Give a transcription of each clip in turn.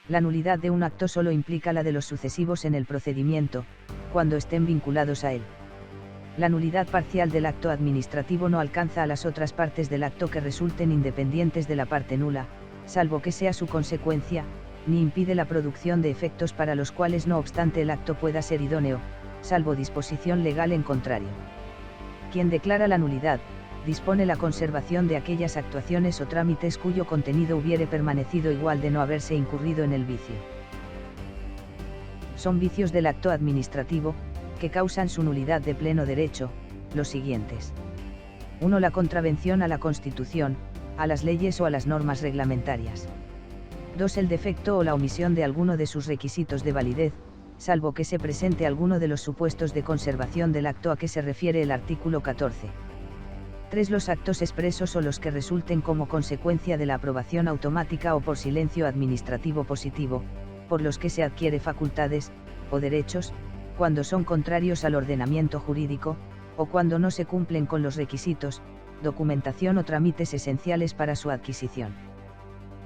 La nulidad de un acto solo implica la de los sucesivos en el procedimiento, cuando estén vinculados a él. La nulidad parcial del acto administrativo no alcanza a las otras partes del acto que resulten independientes de la parte nula, salvo que sea su consecuencia, ni impide la producción de efectos para los cuales no obstante el acto pueda ser idóneo, salvo disposición legal en contrario. Quien declara la nulidad, dispone la conservación de aquellas actuaciones o trámites cuyo contenido hubiere permanecido igual de no haberse incurrido en el vicio. Son vicios del acto administrativo, que causan su nulidad de pleno derecho, los siguientes. 1. La contravención a la Constitución, a las leyes o a las normas reglamentarias. 2. El defecto o la omisión de alguno de sus requisitos de validez, salvo que se presente alguno de los supuestos de conservación del acto a que se refiere el artículo 14. 3. Los actos expresos o los que resulten como consecuencia de la aprobación automática o por silencio administrativo positivo, por los que se adquiere facultades, o derechos, cuando son contrarios al ordenamiento jurídico, o cuando no se cumplen con los requisitos, documentación o trámites esenciales para su adquisición.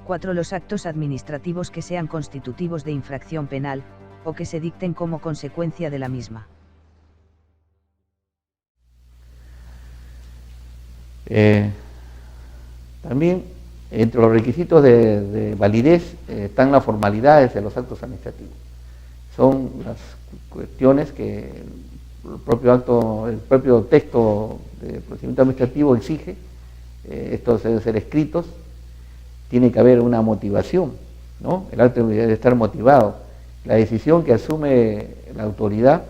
4. Los actos administrativos que sean constitutivos de infracción penal, o que se dicten como consecuencia de la misma. También entre los requisitos de validez están las formalidades de los actos administrativos. Son las cuestiones que el propio texto del procedimiento administrativo exige. Estos deben ser escritos, tiene que haber una motivación, ¿no? El acto debe estar motivado. La decisión que asume la autoridad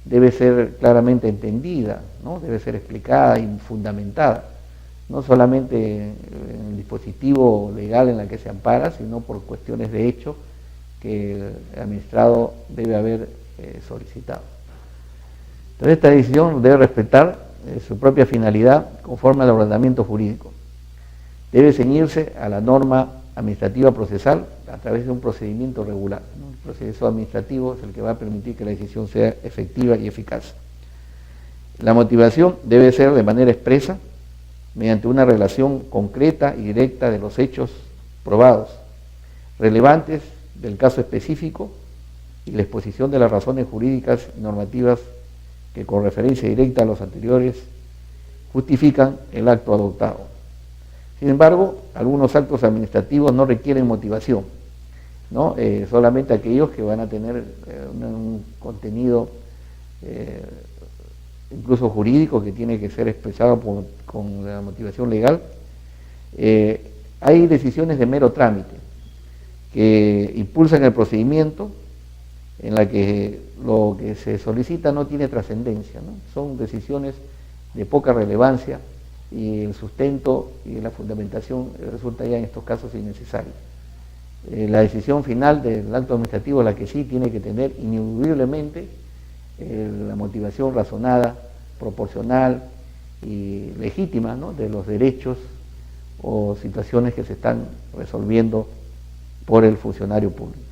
debe ser claramente entendida, ¿no? Debe ser explicada y fundamentada, no solamente en el dispositivo legal en la que se ampara, sino por cuestiones de hecho que el administrado debe haber solicitado. Entonces esta decisión debe respetar su propia finalidad conforme al ordenamiento jurídico. Debe ceñirse a la norma administrativa procesal a través de un procedimiento regular, ¿no? El proceso administrativo es el que va a permitir que la decisión sea efectiva y eficaz. La motivación debe ser de manera expresa, mediante una relación concreta y directa de los hechos probados, relevantes del caso específico y la exposición de las razones jurídicas y normativas que con referencia directa a los anteriores justifican el acto adoptado. Sin embargo, algunos actos administrativos no requieren motivación, ¿no? Solamente aquellos que van a tener un contenido incluso jurídico que tiene que ser expresado con la motivación legal. Hay decisiones de mero trámite que impulsan el procedimiento en la que lo que se solicita no tiene trascendencia, ¿no? Son decisiones de poca relevancia y el sustento y la fundamentación resulta ya en estos casos innecesario. La decisión final del acto administrativo es la que sí tiene que tener ineludiblemente la motivación razonada, proporcional y legítima, ¿no? De los derechos o situaciones que se están resolviendo por el funcionario público.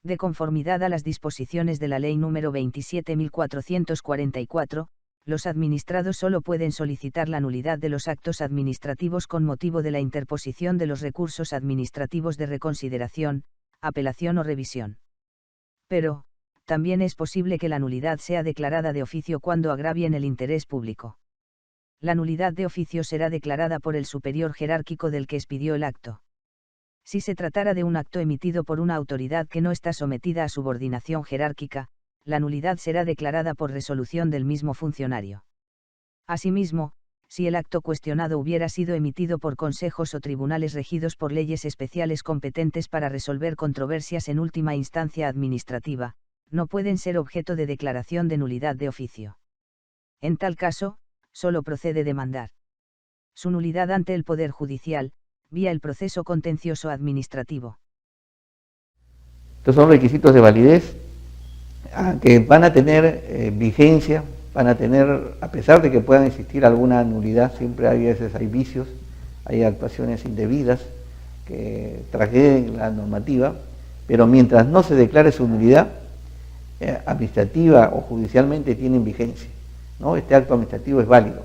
De conformidad a las disposiciones de la Ley número 27.444, los administrados solo pueden solicitar la nulidad de los actos administrativos con motivo de la interposición de los recursos administrativos de reconsideración, apelación o revisión. Pero, también es posible que la nulidad sea declarada de oficio cuando agravien el interés público. La nulidad de oficio será declarada por el superior jerárquico del que expidió el acto. Si se tratara de un acto emitido por una autoridad que no está sometida a subordinación jerárquica, la nulidad será declarada por resolución del mismo funcionario. Asimismo, si el acto cuestionado hubiera sido emitido por consejos o tribunales regidos por leyes especiales competentes para resolver controversias en última instancia administrativa, no pueden ser objeto de declaración de nulidad de oficio. En tal caso, solo procede demandar su nulidad ante el Poder Judicial, vía el proceso contencioso administrativo. Estos son requisitos de validez que van a tener vigencia, van a tener, a pesar de que puedan existir alguna nulidad, siempre hay veces hay vicios, hay actuaciones indebidas que transgreden la normativa, pero mientras no se declare su nulidad administrativa o judicialmente tienen vigencia, ¿no? Este acto administrativo es válido.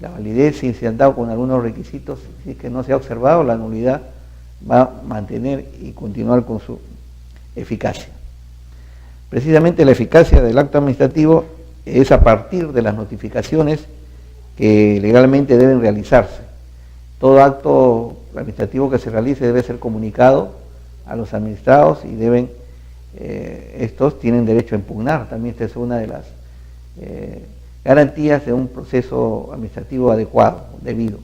La validez, si se han dado con algunos requisitos, si es que no se ha observado, la nulidad va a mantener y continuar con su eficacia. Precisamente la eficacia del acto administrativo es a partir de las notificaciones que legalmente deben realizarse. Todo acto administrativo que se realice debe ser comunicado a los administrados y estos tienen derecho a impugnar. También esta es una de las garantías de un proceso administrativo adecuado, debido.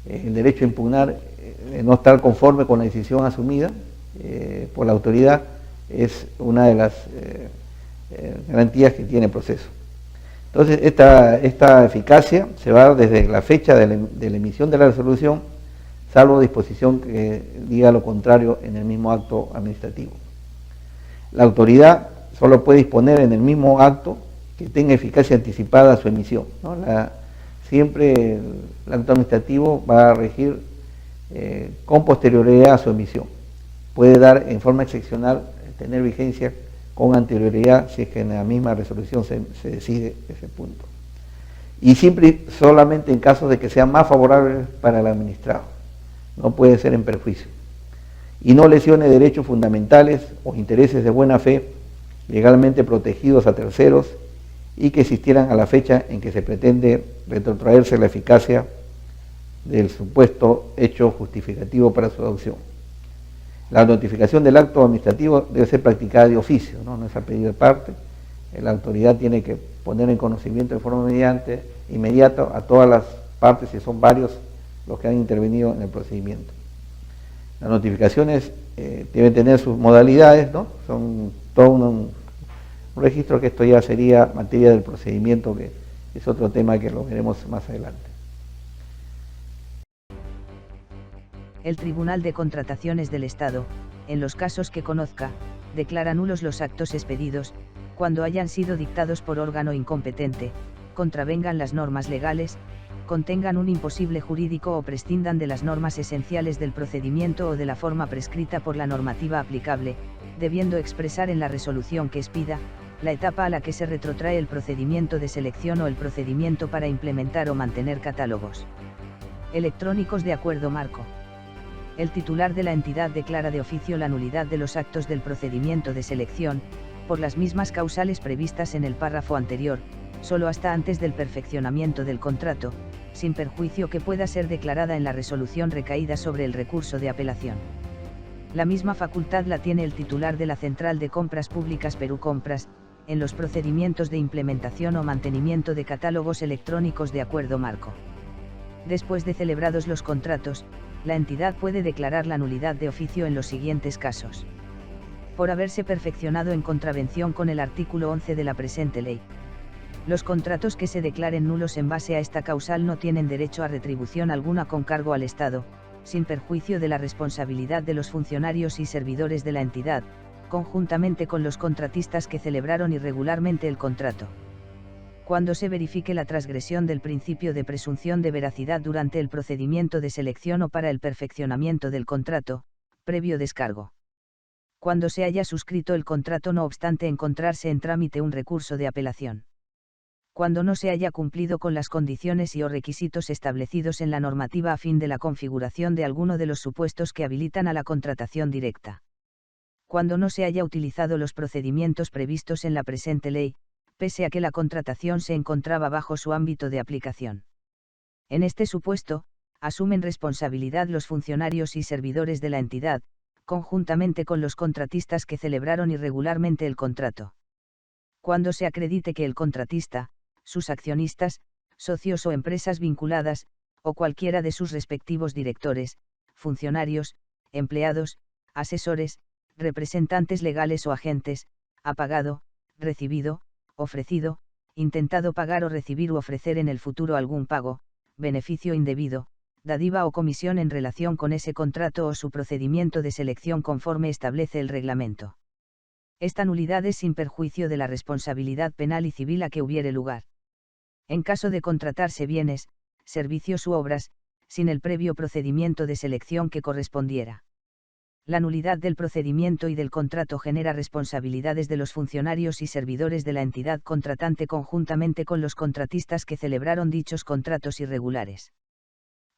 El derecho a impugnar, no estar conforme con la decisión asumida por la autoridad, es una de las garantías que tiene el proceso. Entonces, esta eficacia se va a dar desde la fecha de la emisión de la resolución, salvo disposición que diga lo contrario en el mismo acto administrativo. La autoridad solo puede disponer en el mismo acto que tenga eficacia anticipada a su emisión, ¿no? Siempre el acto administrativo va a regir con posterioridad a su emisión. Puede dar en forma excepcional, tener vigencia con anterioridad si es que en la misma resolución se decide ese punto. Y siempre solamente en casos de que sea más favorable para el administrado, no puede ser en perjuicio. Y no lesione derechos fundamentales o intereses de buena fe legalmente protegidos a terceros y que existieran a la fecha en que se pretende retrotraerse la eficacia del supuesto hecho justificativo para su adopción. La notificación del acto administrativo debe ser practicada de oficio, no es a pedido de parte. La autoridad tiene que poner en conocimiento de forma inmediata a todas las partes, si son varios los que han intervenido en el procedimiento. Las notificaciones deben tener sus modalidades, ¿no? Son todo un registro, que esto ya sería materia del procedimiento, que es otro tema que lo veremos más adelante. El Tribunal de Contrataciones del Estado, en los casos que conozca, declara nulos los actos expedidos, cuando hayan sido dictados por órgano incompetente, contravengan las normas legales, contengan un imposible jurídico o prescindan de las normas esenciales del procedimiento o de la forma prescrita por la normativa aplicable, debiendo expresar en la resolución que expida, la etapa a la que se retrotrae el procedimiento de selección o el procedimiento para implementar o mantener catálogos electrónicos de acuerdo marco. El titular de la entidad declara de oficio la nulidad de los actos del procedimiento de selección, por las mismas causales previstas en el párrafo anterior, solo hasta antes del perfeccionamiento del contrato, sin perjuicio que pueda ser declarada en la resolución recaída sobre el recurso de apelación. La misma facultad la tiene el titular de la Central de Compras Públicas Perú Compras, en los procedimientos de implementación o mantenimiento de catálogos electrónicos de acuerdo marco. Después de celebrados los contratos, la entidad puede declarar la nulidad de oficio en los siguientes casos. Por haberse perfeccionado en contravención con el artículo 11 de la presente ley. Los contratos que se declaren nulos en base a esta causal no tienen derecho a retribución alguna con cargo al Estado, sin perjuicio de la responsabilidad de los funcionarios y servidores de la entidad, conjuntamente con los contratistas que celebraron irregularmente el contrato. Cuando se verifique la transgresión del principio de presunción de veracidad durante el procedimiento de selección o para el perfeccionamiento del contrato, previo descargo. Cuando se haya suscrito el contrato no obstante encontrarse en trámite un recurso de apelación. Cuando no se haya cumplido con las condiciones y o requisitos establecidos en la normativa a fin de la configuración de alguno de los supuestos que habilitan a la contratación directa. Cuando no se haya utilizado los procedimientos previstos en la presente ley, pese a que la contratación se encontraba bajo su ámbito de aplicación. En este supuesto, asumen responsabilidad los funcionarios y servidores de la entidad, conjuntamente con los contratistas que celebraron irregularmente el contrato. Cuando se acredite que el contratista, sus accionistas, socios o empresas vinculadas, o cualquiera de sus respectivos directores, funcionarios, empleados, asesores, representantes legales o agentes, ha pagado, recibido, ofrecido, intentado pagar o recibir u ofrecer en el futuro algún pago, beneficio indebido, dádiva o comisión en relación con ese contrato o su procedimiento de selección conforme establece el reglamento. Esta nulidad es sin perjuicio de la responsabilidad penal y civil a que hubiere lugar. En caso de contratarse bienes, servicios u obras, sin el previo procedimiento de selección que correspondiera. La nulidad del procedimiento y del contrato genera responsabilidades de los funcionarios y servidores de la entidad contratante conjuntamente con los contratistas que celebraron dichos contratos irregulares.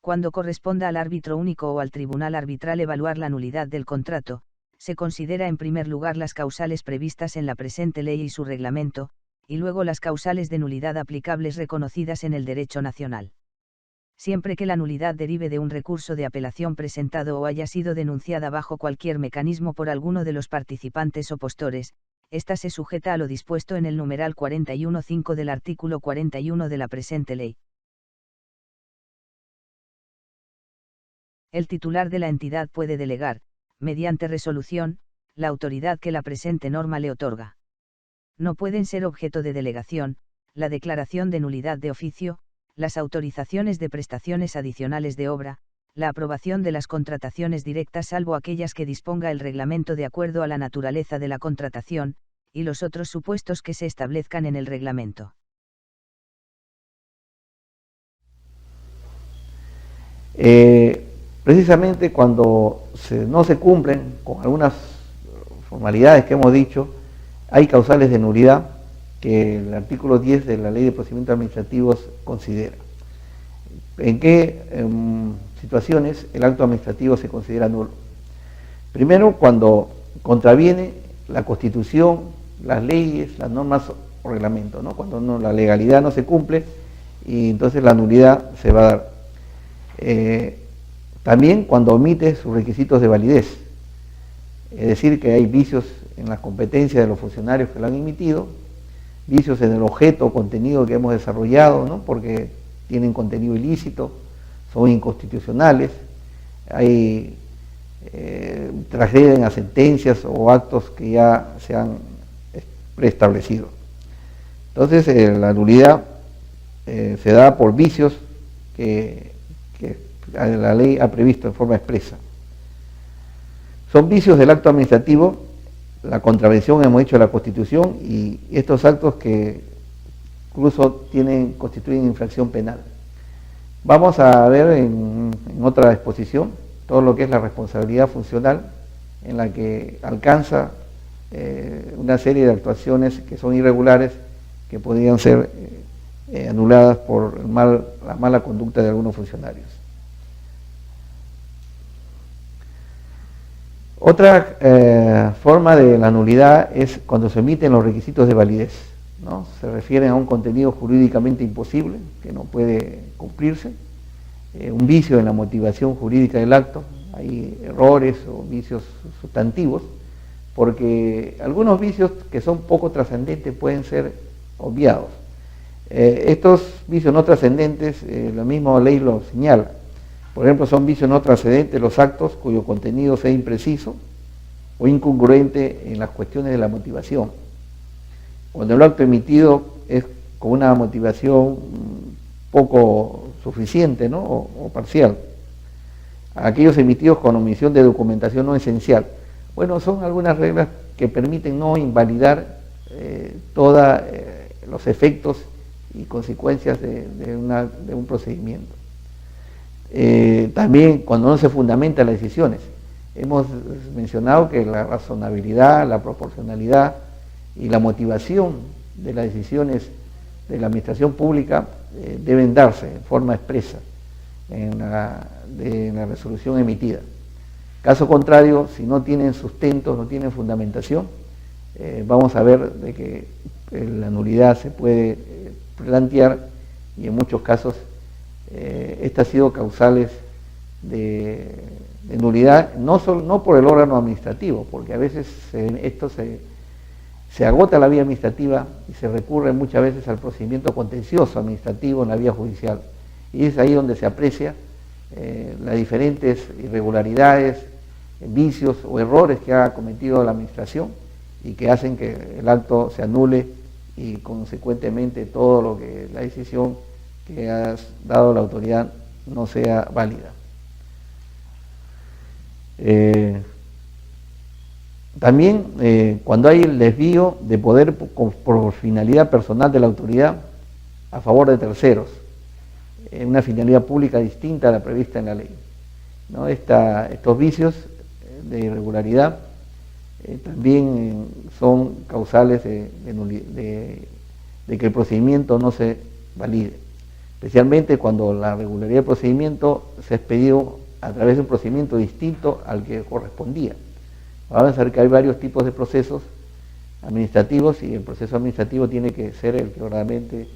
Cuando corresponda al árbitro único o al tribunal arbitral evaluar la nulidad del contrato, se considera en primer lugar las causales previstas en la presente ley y su reglamento, y luego las causales de nulidad aplicables reconocidas en el derecho nacional. Siempre que la nulidad derive de un recurso de apelación presentado o haya sido denunciada bajo cualquier mecanismo por alguno de los participantes opostores, ésta se sujeta a lo dispuesto en el numeral 41.5 del artículo 41 de la presente ley. El titular de la entidad puede delegar, mediante resolución, la autoridad que la presente norma le otorga. No pueden ser objeto de delegación, la declaración de nulidad de oficio, las autorizaciones de prestaciones adicionales de obra, la aprobación de las contrataciones directas salvo aquellas que disponga el reglamento de acuerdo a la naturaleza de la contratación, y los otros supuestos que se establezcan en el reglamento. Precisamente cuando no se cumplen con algunas formalidades que hemos dicho, hay causales de nulidad que el artículo 10 de la Ley de Procedimientos Administrativos considera. ¿En qué situaciones el acto administrativo se considera nulo? Primero, cuando contraviene la Constitución, las leyes, las normas o reglamentos, ¿no? Cuando la legalidad no se cumple y entonces la nulidad se va a dar. También cuando omite sus requisitos de validez, es decir, que hay vicios en las competencias de los funcionarios que lo han emitido, vicios en el objeto o contenido que hemos desarrollado, ¿no? Porque tienen contenido ilícito, son inconstitucionales, transgreden a sentencias o actos que ya se han preestablecido. Entonces, la nulidad se da por vicios que la ley ha previsto en forma expresa. Son vicios del acto administrativo, la contravención, hemos dicho, de la Constitución, y estos actos que incluso constituyen infracción penal. Vamos a ver en otra exposición todo lo que es la responsabilidad funcional, en la que alcanza una serie de actuaciones que son irregulares, que podrían ser anuladas por la mala conducta de algunos funcionarios. Otra forma de la nulidad es cuando se omiten los requisitos de validez, ¿no? Se refieren a un contenido jurídicamente imposible, que no puede cumplirse, un vicio en la motivación jurídica del acto, hay errores o vicios sustantivos, porque algunos vicios que son poco trascendentes pueden ser obviados. Estos vicios no trascendentes, la misma ley lo señala. Por ejemplo, son vicios no trascendentes los actos cuyo contenido sea impreciso o incongruente en las cuestiones de la motivación. Cuando el acto emitido es con una motivación poco suficiente, ¿no? o parcial. Aquellos emitidos con omisión de documentación no esencial. Bueno, son algunas reglas que permiten no invalidar todos los efectos y consecuencias de un procedimiento. También cuando no se fundamenta las decisiones. Hemos mencionado que la razonabilidad, la proporcionalidad y la motivación de las decisiones de la administración pública deben darse en forma expresa en la resolución emitida. Caso contrario, si no tienen sustento, no tienen fundamentación, vamos a ver de que la nulidad se puede plantear, y en muchos casos estas han sido causales de nulidad, no por el órgano administrativo, porque a veces se agota la vía administrativa y se recurre muchas veces al procedimiento contencioso administrativo en la vía judicial, y es ahí donde se aprecia las diferentes irregularidades, vicios o errores que ha cometido la administración y que hacen que el acto se anule y consecuentemente todo lo que la decisión que ha dado la autoridad no sea válida. También cuando hay el desvío de poder por finalidad personal de la autoridad a favor de terceros, una finalidad pública distinta a la prevista en la ley, ¿no? Estos vicios de irregularidad también son causales de que el procedimiento no se valide. especialmente cuando la regularidad del procedimiento se ha expedido a través de un procedimiento distinto al que correspondía. Vamos a ver que hay varios tipos de procesos administrativos y el proceso administrativo tiene que ser el que verdaderamente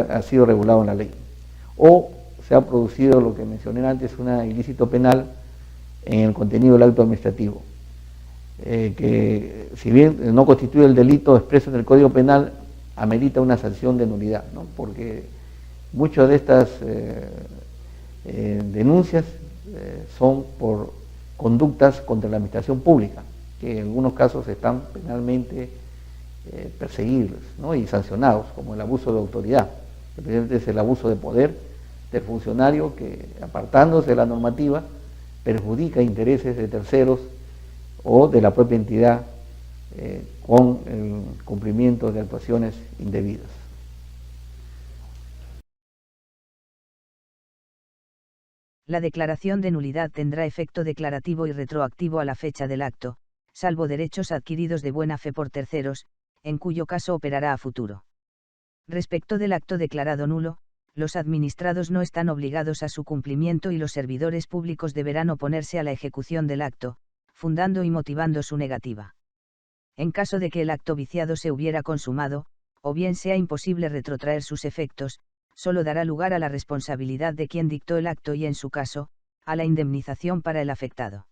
ha sido regulado en la ley. O se ha producido lo que mencioné antes, un ilícito penal en el contenido del acto administrativo, que si bien no constituye el delito expreso en el Código Penal, amerita una sanción de nulidad, ¿no? Porque muchas de estas denuncias son por conductas contra la administración pública, que en algunos casos están penalmente perseguibles, ¿no? Y sancionados, como el abuso de autoridad. Especialmente es el abuso de poder del funcionario que, apartándose de la normativa, perjudica intereses de terceros o de la propia entidad con el cumplimiento de actuaciones indebidas. La declaración de nulidad tendrá efecto declarativo y retroactivo a la fecha del acto, salvo derechos adquiridos de buena fe por terceros, en cuyo caso operará a futuro. Respecto del acto declarado nulo, los administrados no están obligados a su cumplimiento y los servidores públicos deberán oponerse a la ejecución del acto, fundando y motivando su negativa. En caso de que el acto viciado se hubiera consumado, o bien sea imposible retrotraer sus efectos, solo dará lugar a la responsabilidad de quien dictó el acto y, en su caso, a la indemnización para el afectado.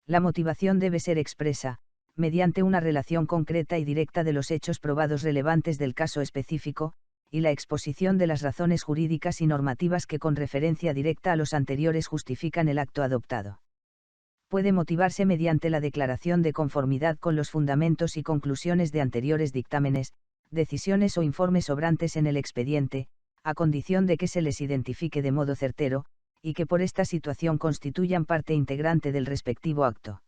La motivación debe ser expresa, mediante una relación concreta y directa de los hechos probados relevantes del caso específico, y la exposición de las razones jurídicas y normativas que con referencia directa a los anteriores justifican el acto adoptado. Puede motivarse mediante la declaración de conformidad con los fundamentos y conclusiones de anteriores dictámenes, decisiones o informes sobrantes en el expediente, a condición de que se les identifique de modo certero, y que por esta situación constituyan parte integrante del respectivo acto.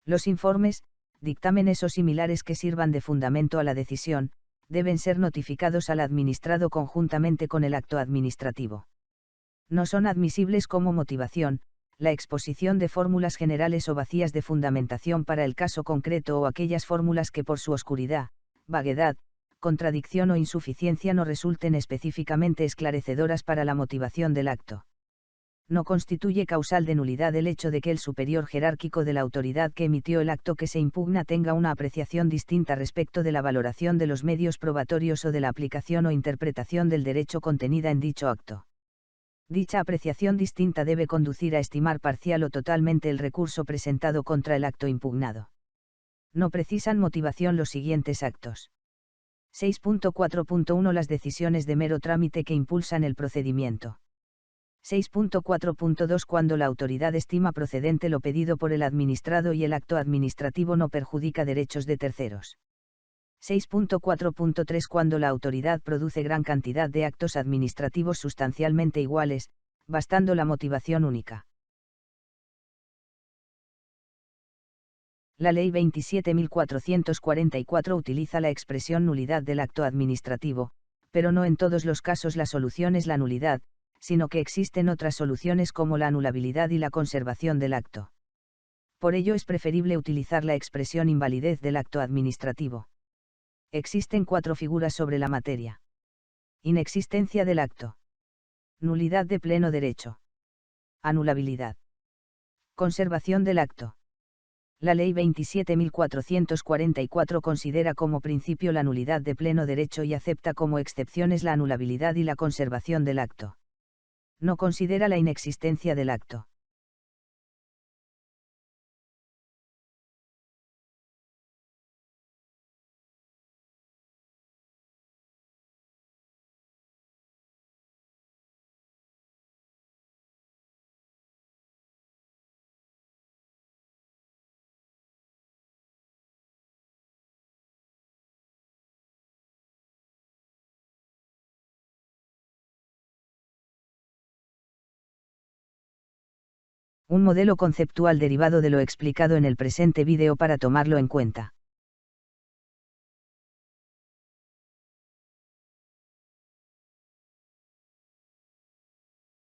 Los informes, dictámenes o similares que sirvan de fundamento a la decisión, deben ser notificados al administrado conjuntamente con el acto administrativo. No son admisibles como motivación la exposición de fórmulas generales o vacías de fundamentación para el caso concreto o aquellas fórmulas que por su oscuridad, vaguedad, contradicción o insuficiencia no resulten específicamente esclarecedoras para la motivación del acto. No constituye causal de nulidad el hecho de que el superior jerárquico de la autoridad que emitió el acto que se impugna tenga una apreciación distinta respecto de la valoración de los medios probatorios o de la aplicación o interpretación del derecho contenida en dicho acto. Dicha apreciación distinta debe conducir a estimar parcial o totalmente el recurso presentado contra el acto impugnado. No precisan motivación los siguientes actos. 6.4.1 Las decisiones de mero trámite que impulsan el procedimiento. 6.4.2 Cuando la autoridad estima procedente lo pedido por el administrado y el acto administrativo no perjudica derechos de terceros. 6.4.3 Cuando la autoridad produce gran cantidad de actos administrativos sustancialmente iguales, bastando la motivación única. La Ley 27.444 utiliza la expresión nulidad del acto administrativo, pero no en todos los casos la solución es la nulidad, sino que existen otras soluciones como la anulabilidad y la conservación del acto. Por ello es preferible utilizar la expresión invalidez del acto administrativo. Existen 4 figuras sobre la materia. Inexistencia del acto. Nulidad de pleno derecho. Anulabilidad. Conservación del acto. La Ley 27.444 considera como principio la nulidad de pleno derecho y acepta como excepciones la anulabilidad y la conservación del acto. No considera la inexistencia del acto. Un modelo conceptual derivado de lo explicado en el presente vídeo para tomarlo en cuenta.